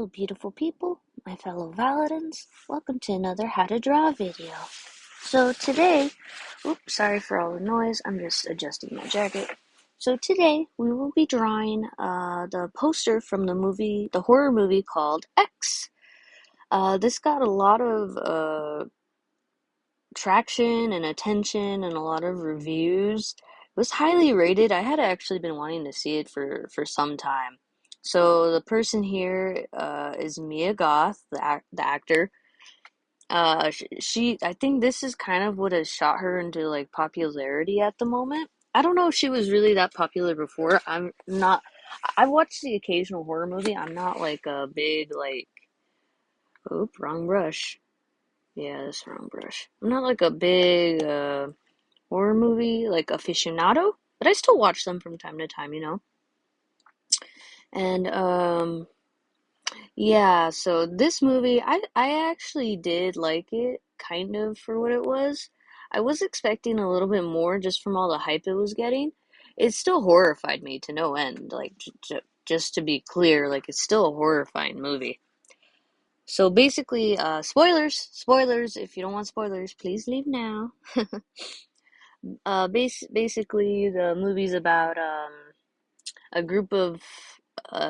Hello, beautiful people, my fellow Validans. Welcome to another How to Draw video. So today, oops, sorry for all the noise, I'm just adjusting my jacket. So today, we will be drawing the poster from the horror movie called X. This got a lot of traction and attention and a lot of reviews. It was highly rated. I had actually been wanting to see it for some time. So the person here is Mia Goth, the actor. I think this is kind of what has shot her into like popularity at the moment. I don't know if she was really that popular before. I'm not. I watched the occasional horror movie. I'm not like a big like. Oop, wrong brush. Yeah, that's the wrong brush. I'm not like a big horror movie like aficionado, but I still watch them from time to time. And yeah, so this movie I actually did like it kind of for what it was. I was expecting a little bit more just from all the hype it was getting. It still horrified me to no end. Like just to be clear, like it's still a horrifying movie. So basically, spoilers. If you don't want spoilers, please leave now. Basically, the movie's about a group of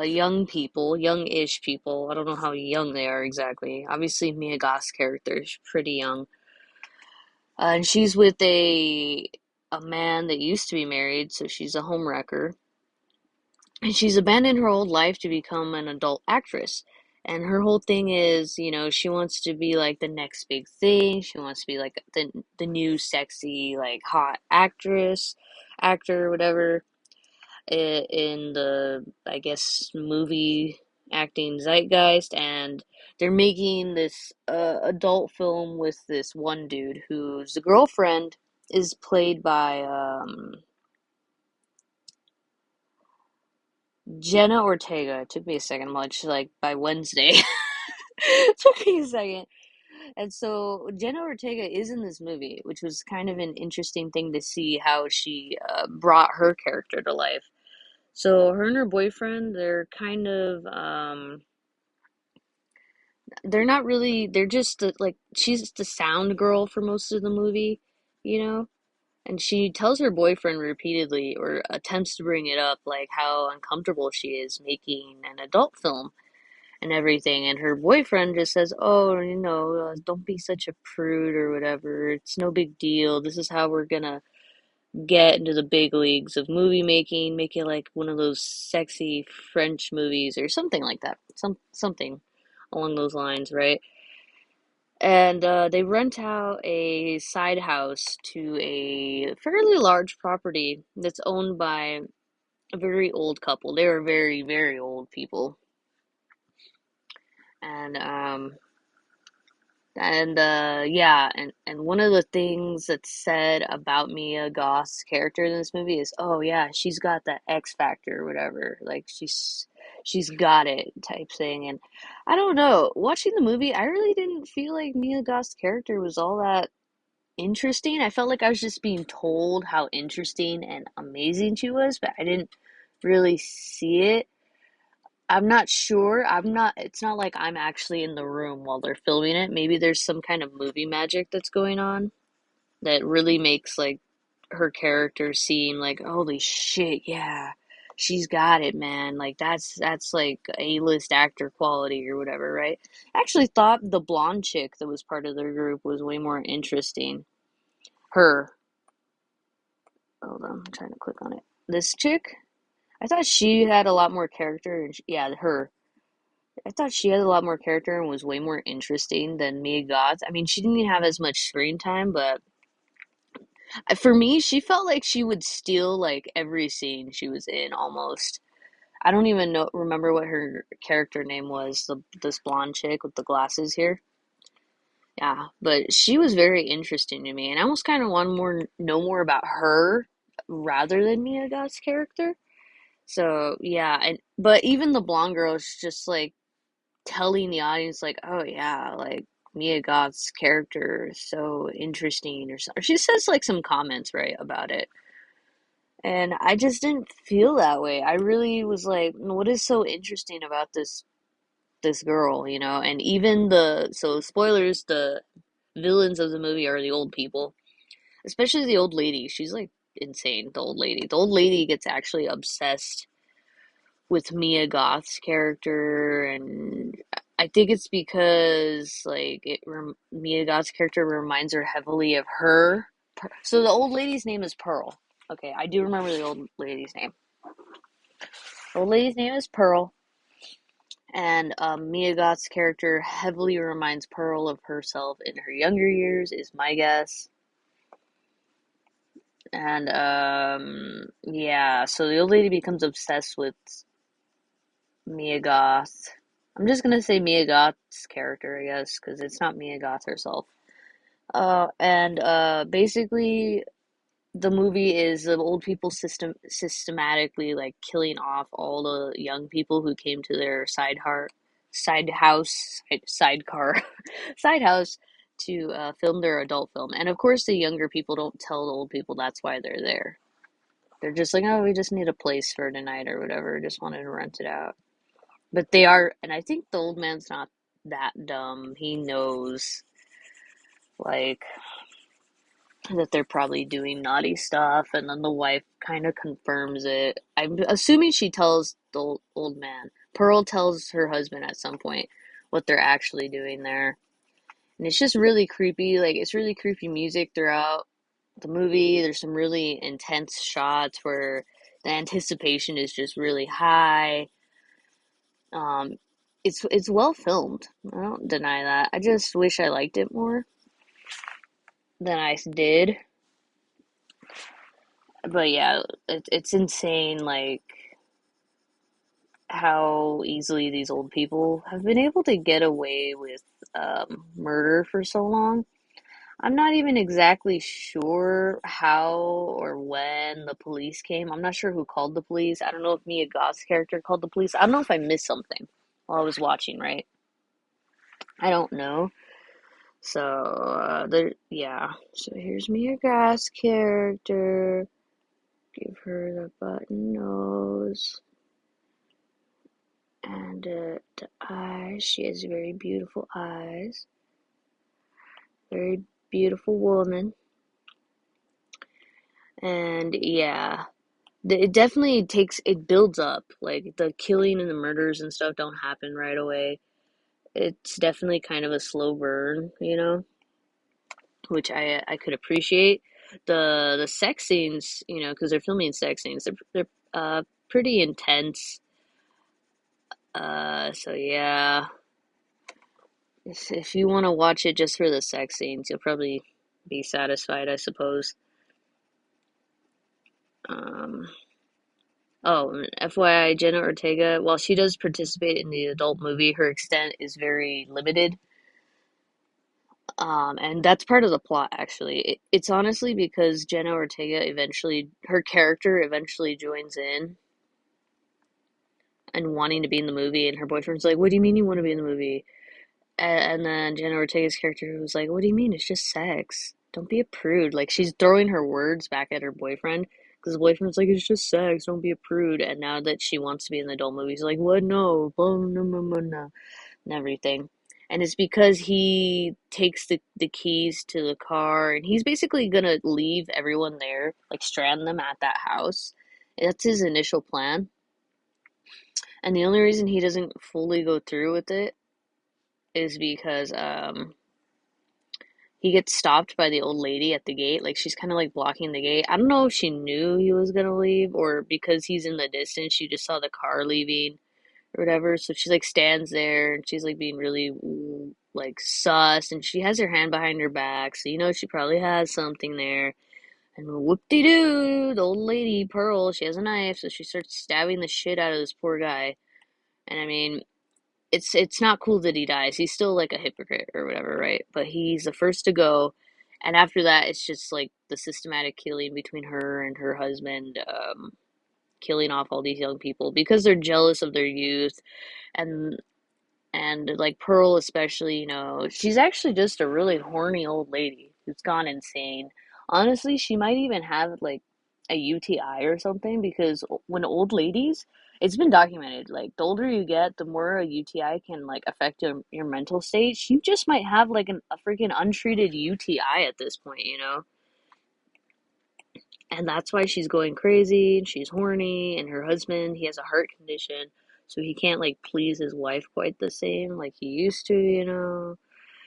young people, young-ish people. I don't know how young they are exactly. Obviously, Mia Goth's character is pretty young, and she's with a man that used to be married, so she's a homewrecker, and she's abandoned her old life to become an adult actress. And her whole thing is, she wants to be like the next big thing. She wants to be like the new sexy, like hot actor, whatever in the, I guess, movie acting zeitgeist, and they're making this adult film with this one dude whose girlfriend is played by Jenna Ortega. It took me a second, much like by Wednesday. It took me a second. And so Jenna Ortega is in this movie, which was kind of an interesting thing to see how she brought her character to life. So her and her boyfriend, they're kind of they're not really, they're just like she's the sound girl for most of the movie, you know? And she tells her boyfriend repeatedly or attempts to bring it up like how uncomfortable she is making an adult film and everything. And her boyfriend just says, "Oh, don't be such a prude or whatever. It's no big deal. This is how we're gonna get into the big leagues of movie making, make it like one of those sexy French movies or something like that. Something along those lines, right?" And they rent out a side house to a fairly large property that's owned by a very old couple. They were very, very old people. And yeah, and one of the things that's said about Mia Goth's character in this movie is, oh yeah, she's got that X factor or whatever. Like she's got it type thing. And I don't know, watching the movie, I really didn't feel like Mia Goth's character was all that interesting. I felt like I was just being told how interesting and amazing she was, but I didn't really see it. I'm not sure. It's not like I'm actually in the room while they're filming it. Maybe there's some kind of movie magic that's going on that really makes like her character seem like, holy shit, yeah, she's got it, man. Like that's like A-list actor quality or whatever, right? I actually thought the blonde chick that was part of their group was way more interesting. Her. Hold on, I'm trying to click on it. This chick? I thought she had a lot more character. Yeah, her. I thought she had a lot more character and was way more interesting than Mia Goth. I mean, she didn't even have as much screen time, but for me, she felt like she would steal like every scene she was in almost. I don't even remember what her character name was. This blonde chick with the glasses here. Yeah, but she was very interesting to me, and I almost kind of want to know more about her rather than Mia Goth's character. So yeah, and but even the blonde girl is just like telling the audience like, oh yeah, like Mia Goth's character is so interesting or something. She says like some comments right about it. And I just didn't feel that way. I really was like, what is so interesting about this this girl, you know, and even so spoilers, the villains of the movie are the old people, especially the old lady. She's like insane, the old lady. The old lady gets actually obsessed with Mia Goth's character, and I think it's because like Mia Goth's character reminds her heavily of her. So the old lady's name is Pearl. Okay, I do remember the old lady's name. The old lady's name is Pearl, and Mia Goth's character heavily reminds Pearl of herself in her younger years, is my guess. And yeah, so the old lady becomes obsessed with Mia Goth. I'm just gonna say Mia Goth's character, I guess, because it's not Mia Goth herself. And basically, the movie is the old people systematically like killing off all the young people who came to their sidecar, side house to film their adult film. And of course, the younger people don't tell the old people that's why they're there. They're just like, oh, we just need a place for tonight or whatever. Just wanted to rent it out. But they are, and I think the old man's not that dumb. He knows, like, that they're probably doing naughty stuff, and then the wife kind of confirms it. I'm assuming she tells the old man. Pearl tells her husband at some point what they're actually doing there. And it's just really creepy. Like, it's really creepy music throughout the movie. There's some really intense shots where the anticipation is just really high. Um, it's well filmed. I don't deny that. I just wish I liked it more than I did. But yeah, it's insane, like how easily these old people have been able to get away with murder for so long. I'm not even exactly sure how or when the police came. I'm not sure who called the police. I don't know if Mia Goth's character called the police. I don't know if I missed something while I was watching, right? I don't know. So, yeah. So here's Mia Goth's character. Give her the button nose. And the eyes. She has very beautiful eyes. Very beautiful woman. And yeah, it definitely it builds up. Like the killing and the murders and stuff don't happen right away. It's definitely kind of a slow burn, you know, which I could appreciate. The sex scenes, you know, because they're filming sex scenes, they're pretty intense. So yeah, if you want to watch it just for the sex scenes, you'll probably be satisfied, I suppose. Um, oh, FYI, Jenna Ortega, while she does participate in the adult movie, her extent is very limited. And that's part of the plot, actually. It's honestly because Jenna Ortega eventually, her character eventually joins in and wanting to be in the movie, and her boyfriend's like, "What do you mean you want to be in the movie?" And then Jenna Ortega's character was like, "What do you mean? It's just sex. Don't be a prude." Like, she's throwing her words back at her boyfriend because the boyfriend's like, "It's just sex. Don't be a prude." And now that she wants to be in the adult movie, she's like, "What? No. Blah, no, no, no, no," and everything. And it's because he takes the keys to the car and he's basically gonna leave everyone there, like strand them at that house. That's his initial plan. And the only reason he doesn't fully go through with it is because he gets stopped by the old lady at the gate. Like she's kind of like blocking the gate. I don't know if she knew he was gonna leave or because he's in the distance, she just saw the car leaving or whatever. So she like stands there and she's like being really like sus, and she has her hand behind her back, so you know she probably has something there. And whoop-de-doo, the old lady Pearl, she has a knife, so she starts stabbing the shit out of this poor guy. And I mean, it's not cool that he dies. He's still like a hypocrite or whatever, right? But he's the first to go. And after that, it's just like the systematic killing between her and her husband, killing off all these young people because they're jealous of their youth. And like Pearl especially, you know, she's actually just a really horny old lady who's gone insane. Honestly, she might even have like a UTI or something because when old ladies, it's been documented, like the older you get, the more a UTI can like affect your mental state. She just might have like a freaking untreated UTI at this point, you know? And that's why she's going crazy and she's horny and her husband, he has a heart condition, so he can't like please his wife quite the same like he used to, you know?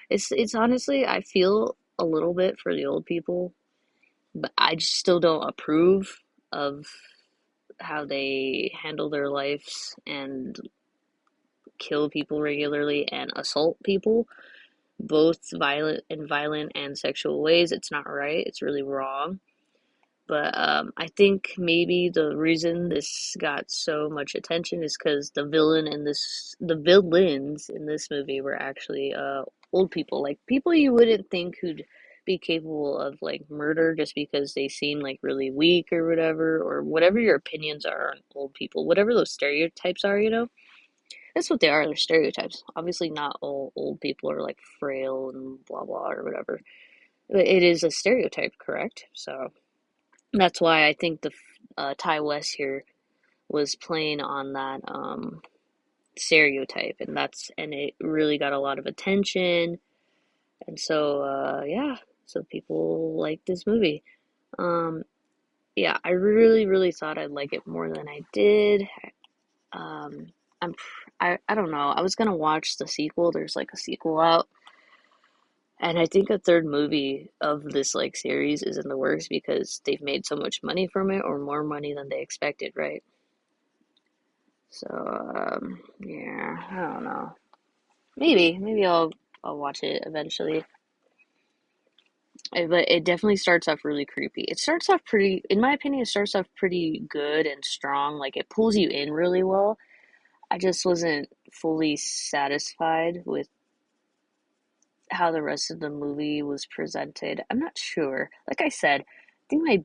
It's honestly, I feel a little bit for the old people, but I just still don't approve of how they handle their lives and kill people regularly and assault people, both violent and sexual ways. It's not right. It's really wrong. But I think maybe the reason this got so much attention is because the villains in this movie were actually old people, like people you wouldn't think who'd be capable of like murder just because they seem like really weak or whatever your opinions are on old people, whatever those stereotypes are, you know. That's what they are. They're stereotypes. Obviously, not all old people are like frail and blah blah or whatever. But it is a stereotype, correct? So. That's why I think the Ty West here was playing on that stereotype, and it really got a lot of attention, and so yeah, so people like this movie. Um, yeah, I really thought I'd like it more than I did. Um, I don't know. I was gonna watch the sequel. There's like a sequel out. And I think a third movie of this like series is in the works because they've made so much money from it, or more money than they expected, right? So, yeah, I don't know. Maybe I'll watch it eventually. But it definitely starts off really creepy. It starts off pretty, in my opinion, it starts off pretty good and strong. Like it pulls you in really well. I just wasn't fully satisfied with how the rest of the movie was presented. I'm not sure. Like I said, I think my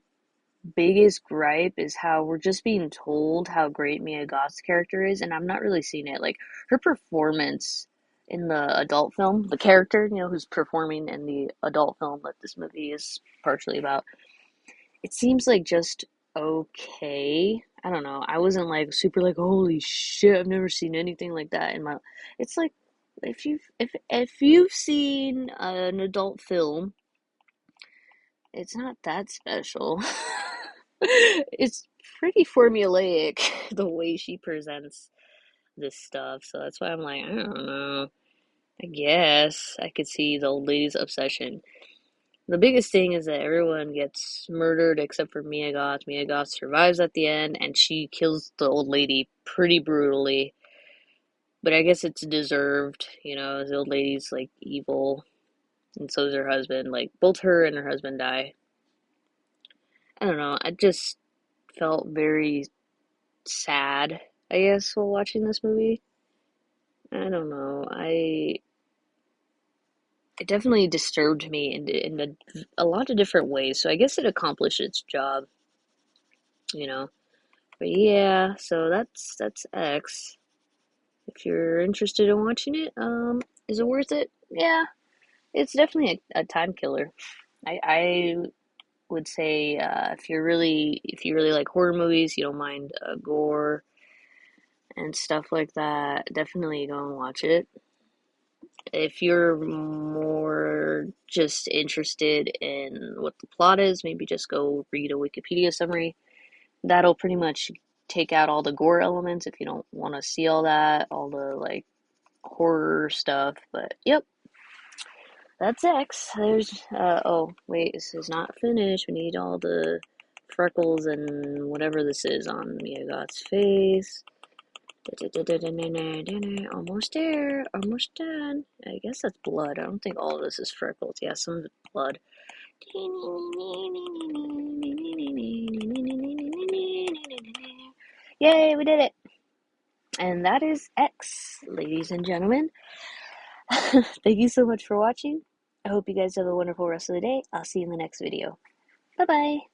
biggest gripe is how we're just being told how great Mia Goth's character is, and I'm not really seeing it. Like her performance in the adult film, the character, you know, who's performing in the adult film that this movie is partially about, it seems like just okay. I don't know. I wasn't like super like holy shit, I've never seen anything like that in my. It's like if you've seen an adult film, it's not that special. It's pretty formulaic the way she presents this stuff. So that's why I'm like, I don't know. I guess I could see the old lady's obsession. The biggest thing is that everyone gets murdered except for Mia Goth. Mia Goth survives at the end and she kills the old lady pretty brutally. But I guess it's deserved, you know, the old lady's like evil and so is her husband. Like both her and her husband die. I don't know. I just felt very sad, I guess, while watching this movie. I don't know. It definitely disturbed me a lot of different ways. So I guess it accomplished its job, you know. But yeah, so that's X. If you're interested in watching it, is it worth it? Yeah, it's definitely a time killer. I would say if you really like horror movies, you don't mind gore and stuff like that, definitely go and watch it. If you're more just interested in what the plot is, maybe just go read a Wikipedia summary. That'll pretty much take out all the gore elements if you don't want to see all that, all the like horror stuff. But yep, that's X. There's oh wait, this is not finished. We need all the freckles and whatever this is on Mia Goth's face. Almost there, almost done. I guess that's blood. I don't think all of this is freckles. Yeah, some of it's blood. Yay, we did it! And that is X, ladies and gentlemen. Thank you so much for watching. I hope you guys have a wonderful rest of the day. I'll see you in the next video. Bye bye.